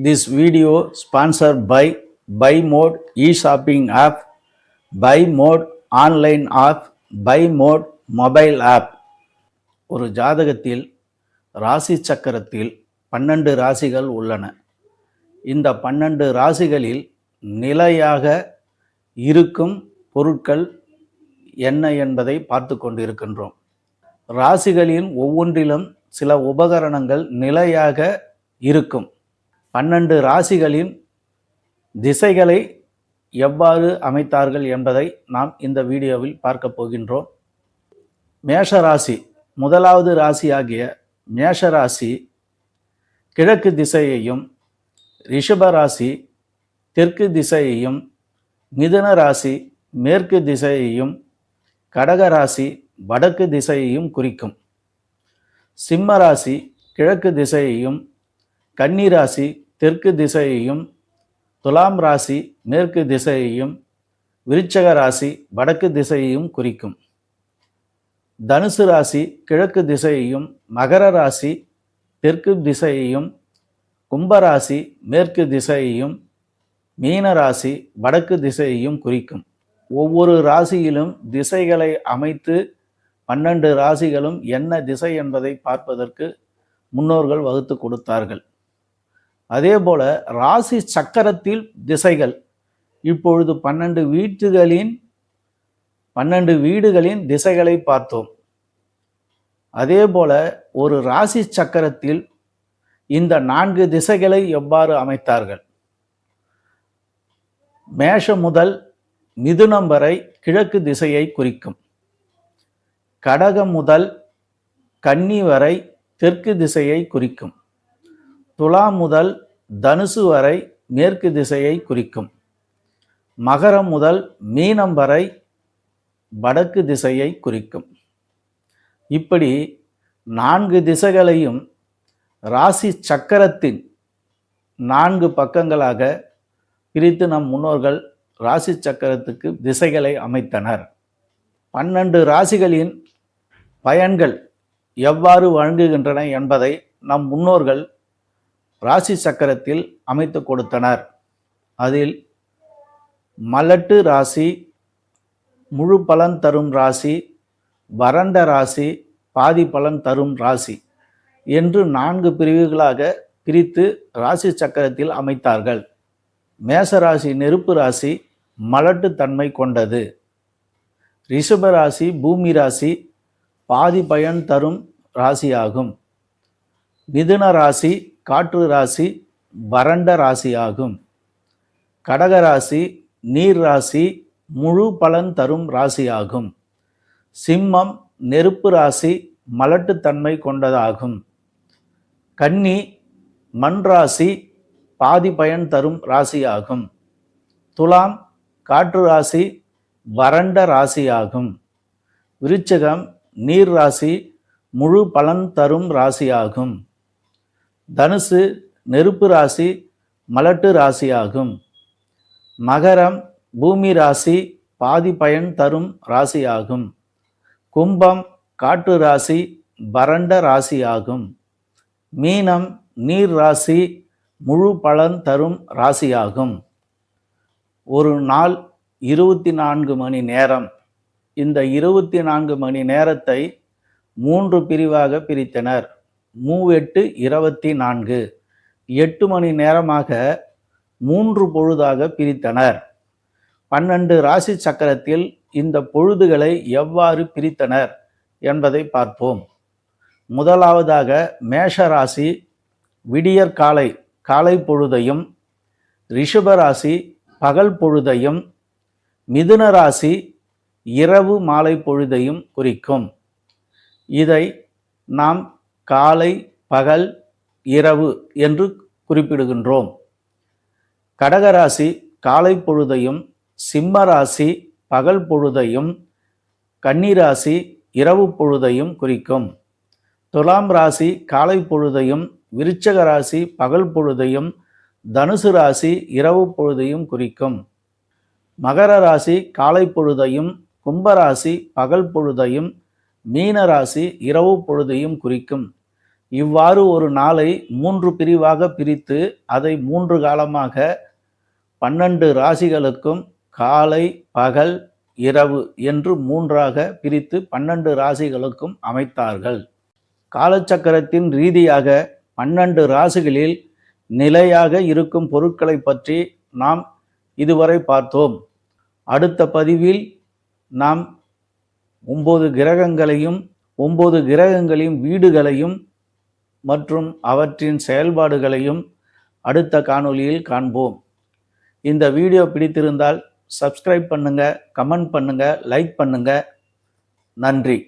This video sponsored by Buy Mode e-shopping app, Buy Mode online app, Buy Mode mobile app. ஒரு ஜாதகத்தில் ராசி சக்கரத்தில் 12 ராசிகள் உள்ளன. இந்த 12 ராசிகளில் நிலையாக இருக்கும் பொருட்கள் என்ன என்பதை பார்த்து கொண்டிருக்கின்றோம். ராசிகளின் ஒவ்வொன்றிலும் சில உபகரணங்கள் நிலையாக இருக்கும். 12 ராசிகளின் திசைகளை எவ்வாறு அமைத்தார்கள் என்பதை நாம் இந்த வீடியோவில் பார்க்க போகின்றோம். மேஷ ராசி, முதலாவது ராசியாகிய மேஷ ராசி கிழக்கு திசையையும், ரிஷப ராசி தெற்கு திசையையும், மிதுன ராசி மேற்கு திசையையும், கடக ராசி வடக்கு திசையையும் குறிக்கும். சிம்ம ராசி கிழக்கு திசையையும், கன்னி ராசி தெற்கு திசையையும், துலாம் ராசி மேற்கு திசையையும், விருச்சக ராசி வடக்கு திசையையும் குறிக்கும். தனுசு ராசி கிழக்கு திசையையும், மகர ராசி தெற்கு திசையையும், கும்பராசி மேற்கு திசையையும், மீன ராசி வடக்கு திசையையும் குறிக்கும். ஒவ்வொரு ராசியிலும் திசைகளை அமைத்து 12 ராசிகளும் என்ன திசை என்பதை பார்ப்பதற்கு முன்னோர்கள் வகுத்து கொடுத்தார்கள். அதே போல ராசி சக்கரத்தில் திசைகள் இப்பொழுது 12 வீடுகளின் திசைகளை பார்த்தோம். அதே போல ஒரு ராசி சக்கரத்தில் இந்த 4 திசைகளை எவ்வாறு அமைத்தார்கள்? மேஷம் முதல் மிதுனம் வரை கிழக்கு திசையை குறிக்கும். கடகம் முதல் கன்னி வரை தெற்கு திசையை குறிக்கும். துலாம் முதல் தனுசு வரை மேற்கு திசையை குறிக்கும். மகரம் முதல் மீனம் வரை வடக்கு திசையை குறிக்கும். இப்படி 4 திசைகளையும் ராசி சக்கரத்தின் 4 பக்கங்களாக பிரித்து நம் முன்னோர்கள் ராசி சக்கரத்துக்கு திசைகளை அமைத்தனர். 12 ராசிகளின் பயன்கள் எவ்வாறு வழங்குகின்றன என்பதை நம் முன்னோர்கள் ராசி சக்கரத்தில் அமைத்து கொடுத்தனர். அதில் மலட்டு ராசி, முழு பலன் தரும் ராசி, வறண்ட ராசி, பாதி பலன் தரும் ராசி என்று 4 பிரிவுகளாக பிரித்து ராசி சக்கரத்தில் அமைத்தார்கள். மேசராசி நெருப்பு ராசி, மலட்டு தன்மை கொண்டது. ரிஷபராசி பூமி ராசி, பாதி பயன் தரும் ராசியாகும். மிதுன ராசி காற்று ராசி, வறண்ட ராசியாகும். கடகராசி நீர் ராசி, முழு பலன் தரும் ராசியாகும். சிம்மம் நெருப்பு ராசி, மலட்டு தன்மை கொண்டதாகும். கன்னி மண் ராசி, பாதி பயன் தரும் ராசியாகும். துலாம் காற்று ராசி, வறண்ட ராசியாகும். விருச்சிகம் நீர் ராசி, முழு பலன் தரும் ராசியாகும். தனுசு நெருப்பு ராசி, மலட்டு ராசியாகும். மகரம் பூமி ராசி, பாதி பயன் தரும் ராசியாகும். கும்பம் காற்று ராசி, வறண்ட ராசியாகும். மீனம் நீர் ராசி, முழு பலன் தரும் ராசியாகும். ஒரு நாள் 24 மணி நேரம். இந்த 24 மணி நேரத்தை 3 பிரிவாக பிரித்தனர். 3 8 24, 8 மணி நேரமாக 3 பொழுதாக பிரித்தனர். 12 ராசி சக்கரத்தில் இந்த பொழுதுகளை எவ்வாறு பிரித்தனர் என்பதை பார்ப்போம். முதலாவதாக மேஷ ராசி விடியற் காலை பொழுதையும், ரிஷபராசி பகல் பொழுதையும், மிதுன ராசி இரவு மாலை பொழுதையும் குறிக்கும். இதை நாம் காலை பகல் இரவு என்று குறிப்பிடுகின்றோம். கடகராசி காலை பொழுதையும், சிம்ம ராசி பகல் பொழுதையும், கன்னிராசி இரவு பொழுதையும் குறிக்கும். துலாம் ராசி காலை பொழுதையும், விருச்சக ராசி பகல் பொழுதையும், தனுசு ராசி இரவு பொழுதையும் குறிக்கும். மகர ராசி காலை பொழுதையும், கும்பராசி பகல் பொழுதையும், மீன ராசி இரவு பொழுதையும் குறிக்கும். இவ்வாறு ஒரு நாளை 3 பிரிவாக பிரித்து அதை 3 காலமாக 12 ராசிகளுக்கும் காலை, பகல், இரவு என்று 3ஆக பிரித்து 12 ராசிகளுக்கும் அமைத்தார்கள். காலச்சக்கரத்தின் ரீதியாக 12 ராசிகளில் நிலையாக இருக்கும் பொருட்களை பற்றி நாம் இதுவரை பார்த்தோம். அடுத்த பதிவில் நாம் 9 கிரகங்களையும் 9 கிரகங்களின் வீடுகளையும் மற்றும் அவற்றின் செயல்பாடுகளையும் அடுத்த காணொளியில் காண்போம். இந்த வீடியோ பிடித்திருந்தால் சப்ஸ்கிரைப் பண்ணுங்க, கமெண்ட் பண்ணுங்க, லைக் பண்ணுங்க. நன்றி.